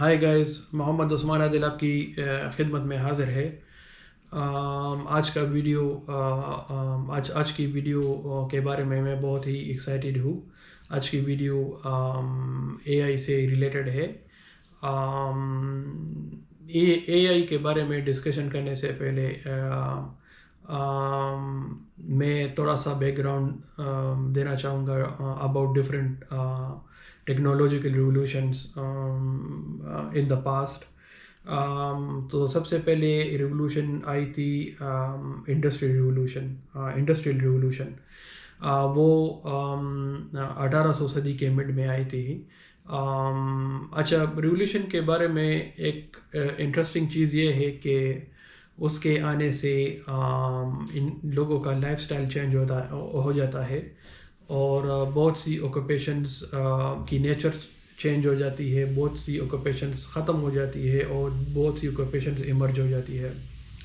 High guys, Muhammad Usman عادل آپ کی خدمت میں حاضر ہے۔ آج کا ویڈیو آج کی ویڈیو کے بارے میں بہت ہی ایکسائٹیڈ ہوں۔ آج کی ویڈیو اے آئی سے ریلیٹڈ ہے۔ اے آئی کے بارے میں ڈسکشن کرنے سے پہلے میں تھوڑا سا بیک گراؤنڈ دینا چاہوں گا about different technological revolutions in the past. تو سب سے پہلے ریولیوشن آئی تھی انڈسٹریل ریولیوشن۔ وہ 1800 صدی کے مڈ میں آئی تھی۔ اچھا، ریولیوشن کے بارے میں ایک انٹرسٹنگ چیز یہ ہے کہ اس کے آنے سے ان لوگوں کا لائف سٹائل چینج ہو جاتا ہے، اور بہت سی آکوپیشنز کی نیچر چینج ہو جاتی ہے، بہت سی آکوپیشنز ختم ہو جاتی ہے اور بہت سی آکوپیشنز ایمرج ہو جاتی ہے۔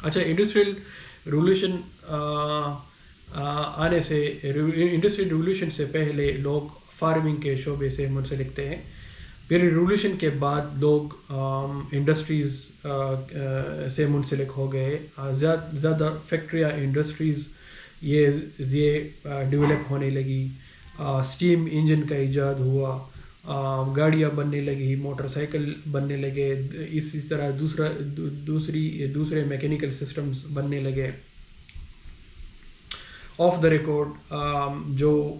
اچھا، انڈسٹریل ریولیوشن آنے سے انڈسٹریل ریولیوشن سے پہلے لوگ فارمنگ کے شعبے سے منسلک تھے۔ پھر ریولیوشن کے بعد لوگ انڈسٹریز سے منسلک ہو گئے۔ زیادہ فیکٹریاں، انڈسٹریز یہ ڈیولپ ہونے لگی۔ اسٹیم انجن کا ایجاد ہوا، گاڑیاں بننے لگی، موٹر سائیکل بننے لگے، اسی طرح دوسرے میکینیکل سسٹمز بننے لگے۔ آف دا ریکارڈ جو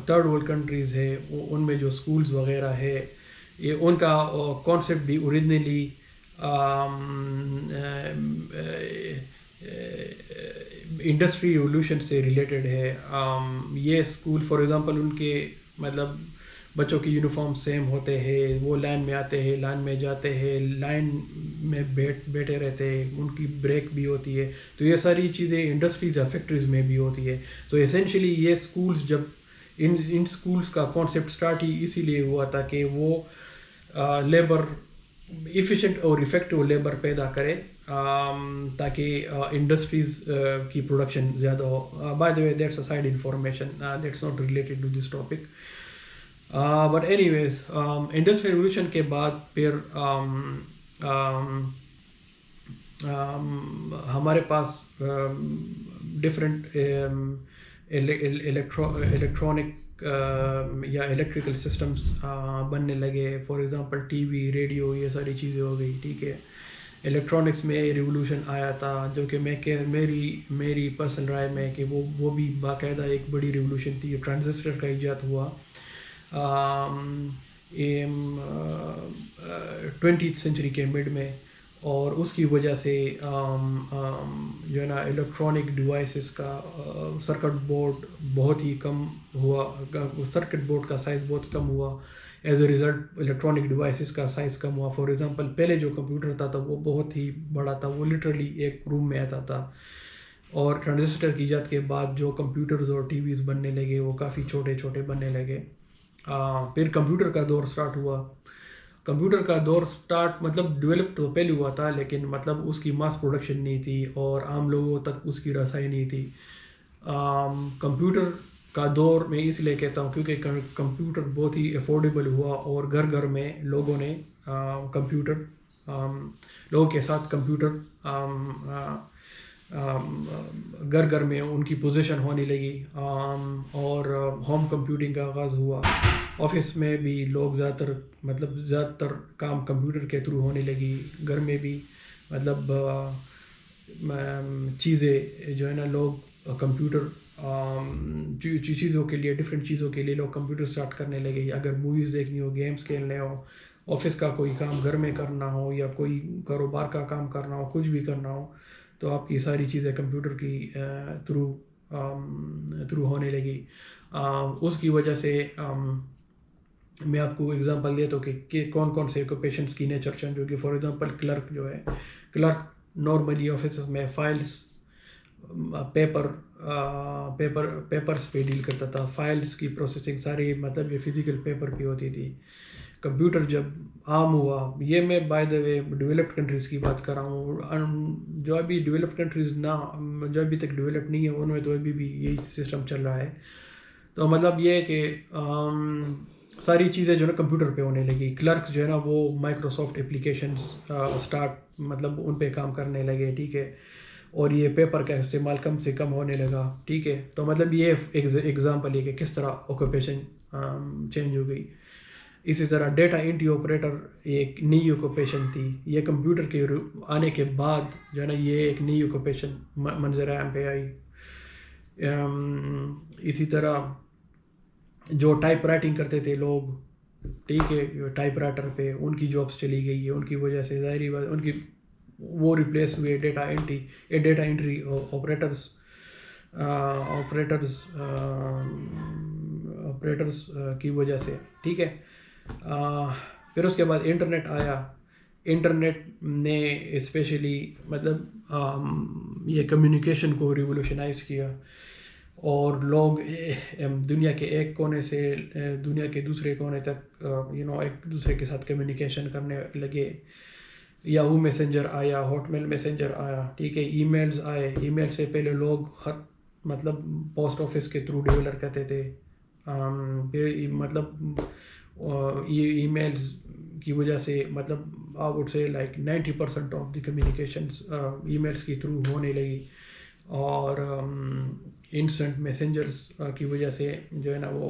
تھرڈ ورلڈ کنٹریز ہے ان میں جو اسکولز وغیرہ ہے، ان کا کانسیپٹ بھی اوریجنلی انڈسٹری ریولیوشن سے ریلیٹڈ ہے۔ یہ اسکول فار ایگزامپل ان کے مطلب بچوں کی یونیفارم سیم ہوتے ہیں، وہ لائن میں آتے ہیں، لائن میں جاتے ہیں، لائن میں بیٹھے رہتے ہیں، ان کی بریک بھی ہوتی ہے۔ تو یہ ساری چیزیں انڈسٹریز یا فیکٹریز میں بھی ہوتی ہے۔ تو اسینشلی یہ اسکولز جب ان اسکولز کا کانسیپٹ اسٹارٹ ہی اسی لیے ہوا تھا کہ وہ لیبر ایفیشینٹ اور افیکٹو لیبر پیدا کرے تاکہ انڈسٹریز کی پروڈکشن زیادہ ہو۔ By the way that's a side information, that's not related to this topic, but anyways industrial revolution کے بعد پھر ہمارے پاس ڈفرینٹ الیکٹرانک یا الیکٹریکل سسٹمز بننے لگے۔ For example TV, radio, یہ ساری چیزیں ہو گئی، ٹھیک ہے۔ الیکٹرانکس میں ریولیوشن آیا تھا، جو کہ میری پرسنل رائے میں کہ وہ بھی باقاعدہ ایک بڑی ریولیوشن تھی۔ ٹرانزسٹر کا ایجاد ہوا 20th سینچری کے مڈ میں، اور اس کی وجہ سے جو ہے نا الیکٹرانک ڈیوائسز کا سرکٹ بورڈ بہت ہی کم ہوا، سرکٹ بورڈ کا سائز بہت کم ہوا۔ As a result electronic devices کا سائز کم ہوا۔ فار ایگزامپل پہلے جو کمپیوٹر تھا وہ بہت ہی بڑا تھا، وہ لٹرلی ایک روم میں آتا تھا، اور ٹرانزسٹر کی ایجاد کے بعد جو کمپیوٹرز اور ٹی ویز بننے لگے وہ کافی چھوٹے چھوٹے بننے لگے۔ پھر کمپیوٹر کا دور سٹارٹ ہوا۔ کمپیوٹر کا دور سٹارٹ مطلب ڈیولپ تو پہلے ہوا تھا، لیکن مطلب اس کی ماس پروڈکشن نہیں تھی اور عام لوگوں تک اس کی رسائی نہیں تھی۔ کمپیوٹر کا دور میں اس لیے کہتا ہوں کیونکہ کمپیوٹر بہت ہی افورڈیبل ہوا، اور گھر گھر میں لوگوں نے کمپیوٹر، لوگوں کے ساتھ کمپیوٹر گھر گھر میں ان کی پوزیشن ہونے لگی، اور ہوم کمپیوٹنگ کا آغاز ہوا۔ آفس میں بھی لوگ زیادہ تر کام کمپیوٹر کے تھرو ہونے لگی۔ گھر میں بھی مطلب چیزیں جو ہے نا لوگ کمپیوٹر چیزوں کے لیے، ڈفرینٹ چیزوں کے لیے لوگ کمپیوٹر اسٹارٹ کرنے لگے۔ اگر موویز دیکھنی ہو، گیمز کھیلنے ہو، آفس کا کوئی کام گھر میں کرنا ہو، یا کوئی کاروبار کا کام کرنا ہو، کچھ بھی کرنا ہو، تو آپ کی ساری چیزیں کمپیوٹر کی تھرو ہونے لگی۔ اس کی وجہ سے میں آپ کو اگزامپل دیتا ہوں کہ کون کون سے آکوپیشنس کی نیچر چینج ہوگی۔ فار ایگزامپل کلرک جو ہے، کلرک نارملی آفیسز میں فائلز، پیپرز پہ ڈیل کرتا تھا۔ فائلز کی پروسیسنگ ساری مطلب یہ فزیکل پیپر پہ ہوتی تھی۔ کمپیوٹر جب عام ہوا، یہ میں by the way developed countries کی بات کر رہا ہوں، جو ابھی ڈیولپڈ کنٹریز جو ابھی تک ڈیولپ نہیں ہے ان میں تو ابھی بھی یہی سسٹم چل رہا ہے۔ تو مطلب یہ ہے کہ ساری چیزیں جو ہے نا کمپیوٹر پہ ہونے لگی. کلرک جو ہے نا وہ مائکروسافٹ اپلیکیشنس اسٹارٹ مطلب ان پہ کام کرنے لگے, ٹھیک ہے, اور یہ پیپر کا استعمال کم سے کم ہونے لگا, ٹھیک ہے. تو مطلب یہ ایگزامپل ہے کہ کس طرح آکوپیشن چینج ہو گئی. اسی طرح ڈیٹا انٹری آپریٹر ایک نئی آکوپیشن تھی, یہ کمپیوٹر کے آنے کے بعد جو ہے نا یہ ایک نئی آکوپیشن منظر عام پہ آئی. اسی طرح جو ٹائپ رائٹنگ کرتے تھے لوگ, ٹھیک ہے, ٹائپ رائٹر پہ ان کی جابس چلی گئی ہے, ان کی وجہ سے ظاہری بات ان کی وہ ریپلیس ہوئے ڈیٹا انٹری آپریٹرز کی وجہ سے, ٹھیک ہے. پھر اس کے بعد انٹرنیٹ آیا. انٹرنیٹ نے اسپیشلی مطلب یہ کمیونیکیشن کو ریولوشنائز کیا, اور لوگ دنیا کے ایک کونے سے دنیا کے دوسرے کونے تک ایک دوسرے کے ساتھ کمیونیکیشن کرنے لگے. یاہو میسنجر آیا, ہاٹ میل میسنجر آیا, ٹھیک ہے, ای میلز آئے. ای میل سے پہلے لوگ خط مطلب پوسٹ آفس کے تھرو ڈیولر کرتے تھے. پھر مطلب ای میلز کی وجہ سے مطلب I would say like 90% of the communications emails کے تھرو ہونے لگی. اور انسٹنٹ میسنجرز کی وجہ سے جو ہے نا وہ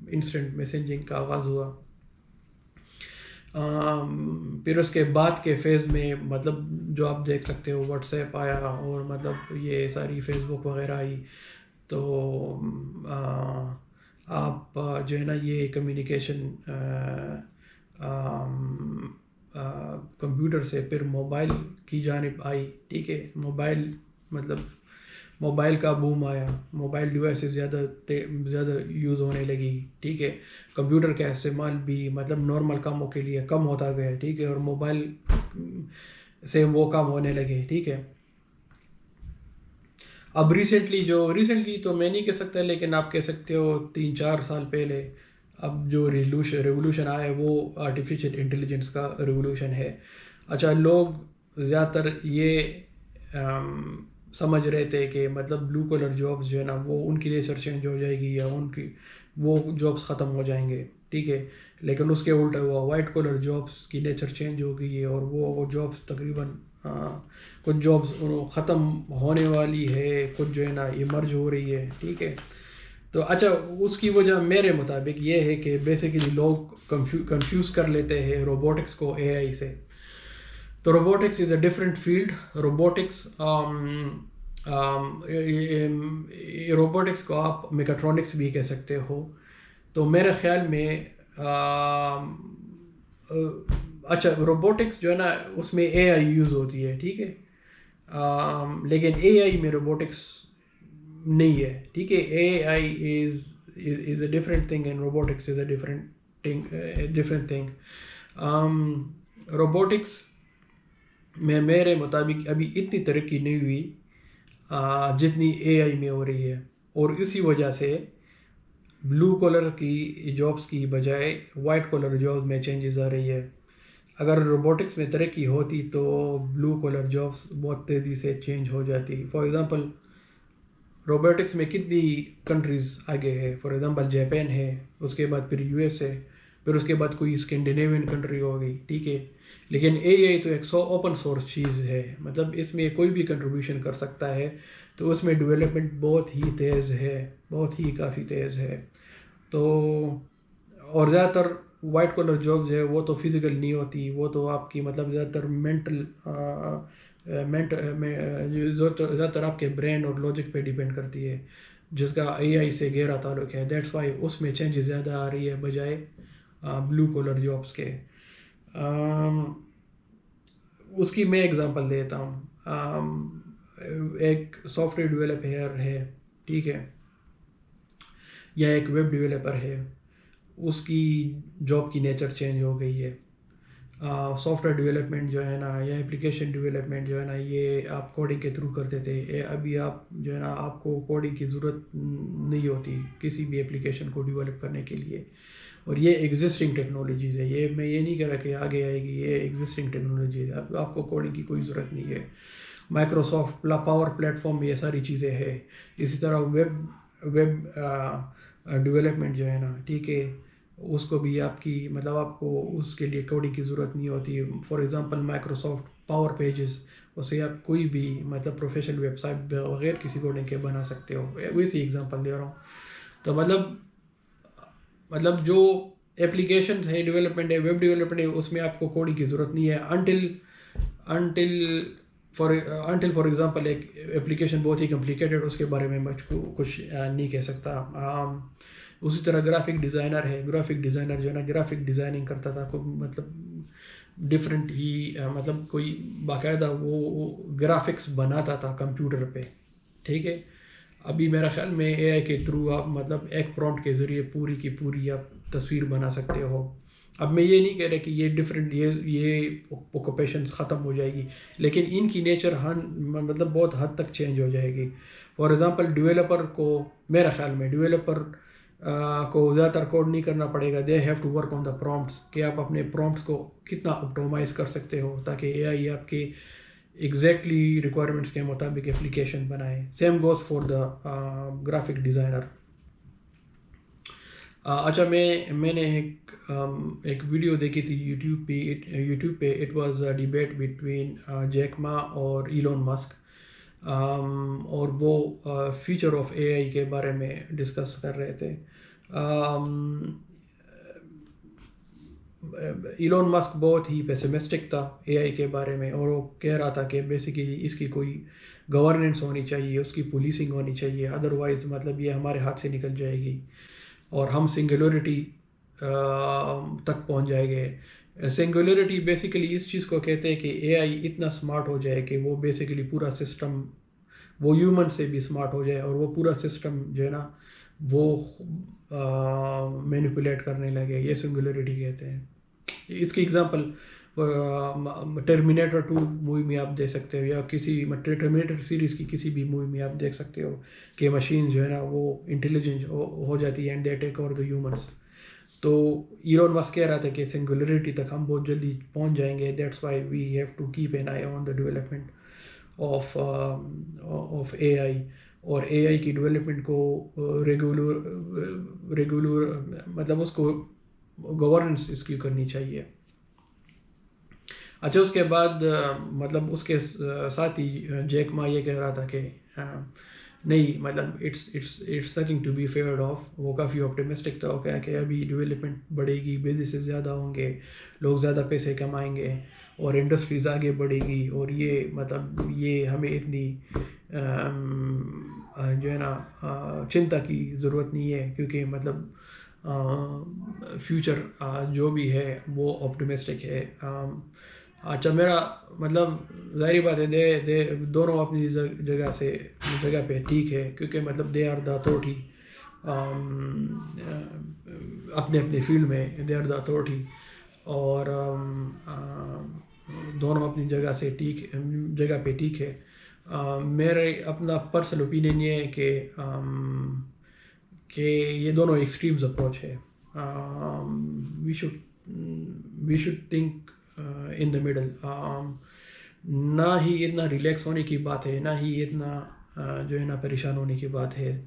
انسٹنٹ میسنجنگ کا آغاز ہوا. پھر اس کے بعد کے فیز میں مطلب جو آپ دیکھ سکتے ہو واٹس ایپ آیا, اور مطلب یہ ساری فیس بک وغیرہ آئی. تو آپ جو ہے نا یہ کمیونیکیشن کمپیوٹر سے پھر موبائل کی جانب آئی, ٹھیک ہے. موبائل کا بوم آیا, موبائل ڈیوائسز زیادہ یوز ہونے لگی, ٹھیک ہے. کمپیوٹر کا استعمال بھی مطلب نارمل کاموں کے لیے کم ہوتا گیا, ٹھیک ہے, اور موبائل سے وہ کام ہونے لگے, ٹھیک ہے. اب ریسنٹلی تو میں نہیں کہہ سکتا, لیکن آپ کہہ سکتے ہو 3-4 سال پہلے اب جو ریولوشن آیا ہے وہ آرٹیفیشیل انٹیلیجنس کا ریولوشن ہے. اچھا, لوگ زیادہ تر یہ سمجھ رہے تھے کہ مطلب بلو کلر جابس جو ہے نا وہ ان کی نیچر چینج ہو جائے گی, یا ان کی وہ جابس ختم ہو جائیں گے, ٹھیک ہے. لیکن اس کے الٹا ہوا, وائٹ کلر جابس کی نیچر چینج ہو گئی ہے, اور وہ جابس تقریباً کچھ جابس ختم ہونے والی ہے, کچھ جو ہے نا ایمرج ہو رہی ہے, ٹھیک ہے. تو اچھا, اس کی وجہ میرے مطابق یہ ہے کہ بیسیکلی لوگ کنفیوز کر لیتے ہیں روبوٹکس کو اے آئی سے. تو robotics is a different field. Robotics کو آپ میکاٹرونکس بھی کہہ سکتے ہو. تو میرے خیال میں اچھا, روبوٹکس جو ہے نا اس میں اے آئی یوز ہوتی ہے, ٹھیک ہے, لیکن اے آئی میں روبوٹکس نہیں ہے, ٹھیک ہے. A I is a different thing and robotics is a different thing. Robotics میں میرے مطابق ابھی اتنی ترقی نہیں ہوئی جتنی اے آئی میں ہو رہی ہے, اور اسی وجہ سے بلو کلر کی جابس کی بجائے وائٹ کلر جابس میں چینجز آ رہی ہے. اگر روبوٹکس میں ترقی ہوتی تو بلو کلر جابس بہت تیزی سے چینج ہو جاتی. فار ایگزامپل روبوٹکس میں کتنی کنٹریز آگے ہے. فار ایگزامپل جاپان ہے, اس کے بعد پھر یو ایس ہے, پھر اس کے بعد کوئی اسکینڈینیوین کنٹری ہو گئی, ٹھیک ہے. لیکن اے آئی تو ایک اوپن سورس چیز ہے, مطلب اس میں کوئی بھی کنٹریبیوشن کر سکتا ہے, تو اس میں ڈیولپمنٹ بہت ہی تیز ہے, بہت ہی کافی تیز ہے. تو اور زیادہ تر وائٹ کلر جابز ہے وہ تو فزیکل نہیں ہوتی, وہ تو آپ کی مطلب زیادہ تر زیادہ تر آپ کے برین اور لاجک پہ ڈیپینڈ کرتی ہے, جس کا اے آئی سے گہرا تعلق ہے. دیٹس وائی اس میں چینجز زیادہ آ رہی ہے بجائے بلو کلر جابس کے. اس کی میں اگزامپل دیتا ہوں. ایک سافٹ ویئر ڈیولپر ہے, ٹھیک ہے, یا ایک ویب ڈیولپر ہے, اس کی جاب کی نیچر چینج ہو گئی ہے. سافٹ ویئر ڈیولپمنٹ جو ہے نا, یا اپلیکیشن ڈیولپمنٹ جو ہے نا, یہ آپ کوڈنگ کے تھرو کرتے تھے. ابھی آپ جو ہے نا آپ کو کوڈنگ کی ضرورت نہیں ہوتی کسی بھی اپلیکیشن کو ڈیولپ کرنے کے لیے, اور یہ ایگزسٹنگ ٹیکنالوجیز ہے. یہ میں یہ نہیں کہہ رہا کہ آگے آئے گی, یہ ایگزسٹنگ ٹیکنالوجی ہے, آپ کو کوڈنگ کی کوئی ضرورت نہیں ہے. مائکروسافٹ پاور پلیٹ فارم میں یہ ساری چیزیں ہیں. اسی طرح ویب ڈیولپمنٹ جو ہے نا, ٹھیک ہے, اس کو بھی آپ کی مطلب آپ کو اس کے لیے کوڈنگ کی ضرورت نہیں ہوتی. For example Microsoft power pages, اسے آپ کوئی بھی مطلب پروفیشنل ویب سائٹ بغیر کسی کوڈنگ کے بنا سکتے ہو. ویسی ایگزامپل دے رہا ہوں. تو مطلب جو اپلیکیشن ہے ڈیولپمنٹ ہے، ویب ڈیولپمنٹ ہے، اس میں آپ کو کوڈنگ کی ضرورت نہیں ہے انٹل فار ایگزامپل ایک اپلیکیشن بہت ہی کمپلیکیٹڈ، اس کے بارے میں مجھ کو کچھ نہیں کہہ سکتا. اسی طرح گرافک ڈیزائنر ہے، گرافک ڈیزائنر جو ہے نا گرافک ڈیزائننگ کرتا تھا، مطلب ڈفرینٹ ہی مطلب کوئی باقاعدہ وہ گرافکس بناتا تھا کمپیوٹر پہ. ٹھیک ہے. ابھی میرا خیال میں اے آئی کے تھرو آپ مطلب ایک پرومپٹ کے ذریعے پوری کی پوری آپ تصویر بنا سکتے ہو. اب میں یہ نہیں کہہ رہا کہ یہ ڈفرینٹ یہ آکوپیشنس ختم ہو جائے گی، لیکن ان کی نیچر مطلب بہت حد تک چینج ہو جائے گی. فار ایگزامپل ڈیولپر کو، میرا خیال میں ڈیولپر کو زیادہ تر کوڈ نہیں کرنا پڑے گا. They have to work on the prompts, کہ آپ اپنے پرومپٹس کو کتنا آپٹومائز کر سکتے ہو تاکہ اے آئی آپ کے ایگزیکٹلی ریکوائرمنٹس کے مطابق اپلیکیشن بنائے. Same goes for the graphic designer. اچھا، میں نے ایک ویڈیو دیکھی تھی یوٹیوب پہ. It was a debate between Jack ما اور ایلون مسک، اور وہ فیوچر آف اے آئی کے بارے میں ڈسکس کر رہے تھے. ایلون مسک بہت ہی پیسمسٹک تھا اے آئی کے بارے میں، اور وہ کہہ رہا تھا کہ بیسیکلی اس کی کوئی گورننس ہونی چاہیے، اس کی پولیسنگ ہونی چاہیے، ادروائز مطلب یہ ہمارے ہاتھ سے نکل جائے گی اور ہم سنگولیرٹی تک پہنچ جائے گے. سنگولیرٹی بیسیکلی اس چیز کو کہتے ہیں کہ اے آئی اتنا اسمارٹ ہو جائے کہ وہ بیسیکلی پورا سسٹم، وہ ہیومن سے بھی اسمارٹ ہو جائے، اور وہ پورا سسٹم جو ہے نا وہ مینیپولیٹ کرنے لگے. یہ سنگولیرٹی کہتے ہیں. اس کی ایگزامپل ٹرمینیٹر 2 مووی میں آپ دیکھ سکتے ہو، یا کسی ٹرمینیٹر سیریز کی کسی بھی مووی میں آپ دیکھ سکتے ہو کہ مشین جو ہے نا وہ انٹیلیجنٹ ہو جاتی ہے and they take over the humans. تو ایلون مسک کہہ رہا تھا کہ سنگولیرٹی تک ہم بہت جلدی پہنچ جائیں گے. That's why we have to keep an eye on the development of A I. اور اے آئی کی ڈیولپمنٹ کو ریگولر مطلب اس کو گورننس اس کی کرنی چاہیے. اچھا، اس کے بعد مطلب اس کے ساتھ ہی جیک ما یہ کہہ رہا تھا کہ نہیں مطلب it's nothing to be feared of. وہ کافی آپٹیمسٹک تھا. وہ کہا کہ ابھی ڈیولپمنٹ بڑھے گی، بزنسز زیادہ ہوں گے، لوگ زیادہ پیسے کمائیں گے، اور انڈسٹریز آگے بڑھے گی، اور یہ مطلب یہ ہمیں اتنی جو ہے نا چنتا کی ضرورت نہیں ہے، کیونکہ مطلب فیوچر جو بھی ہے وہ آپٹیمسٹک ہے. اچھا، میرا مطلب ظاہری بات ہے دے دونوں اپنی جگہ پہ ٹھیک ہے، کیونکہ مطلب دے آر دا اتھارٹی اپنے فیلڈ میں، دے آر دا اتھارٹی، اور دونوں اپنی جگہ پہ ٹھیک ہے. میرے اپنا پرسنل اوپینین یہ ہے کہ یہ دونوں ایکسٹریمز اپروچ ہے. We should think in the middle. نہ ہی اتنا ریلیکس ہونے کی بات ہے، نہ ہی اتنا جو ہے نا پریشان ہونے کی بات ہے.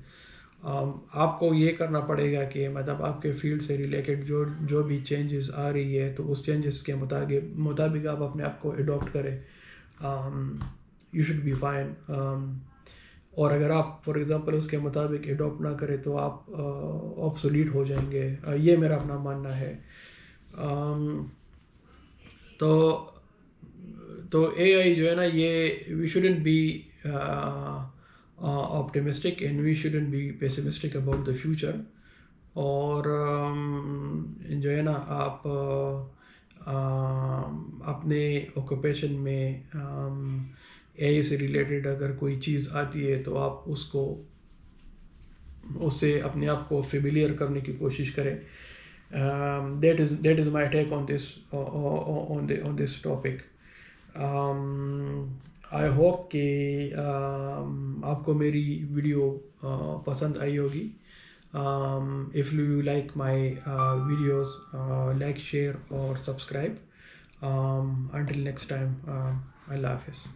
آپ کو یہ کرنا پڑے گا کہ مطلب آپ کے فیلڈ سے ریلیٹڈ جو بھی چینجز آ رہی ہے تو اس چینجز کے مطابق آپ اپنے آپ کو اڈاپٹ کریں. You should be fine. اور اگر آپ فار ایگزامپل اس کے مطابق اڈاپٹ نہ کریں تو آپ آبسولیٹ ہو جائیں گے. یہ میرا اپنا ماننا ہے. تو اے آئی جو ہے نا یہ we shouldn't be optimistic and we shouldn't be pessimistic about the future. اور جو ہے نا آپ اپنے آکوپیشن میں اے آئی سے ریلیٹڈ اگر کوئی چیز آتی ہے تو آپ اس سے اپنے آپ کو فیملیئر کرنے کی کوشش کریں. that is my take on this topic. I hope کہ آپ کو میری ویڈیو پسند آئی ہوگی. If you like my videos like, share اور سبسکرائب. انٹل نیکسٹ ٹائم، اللہ حافظ.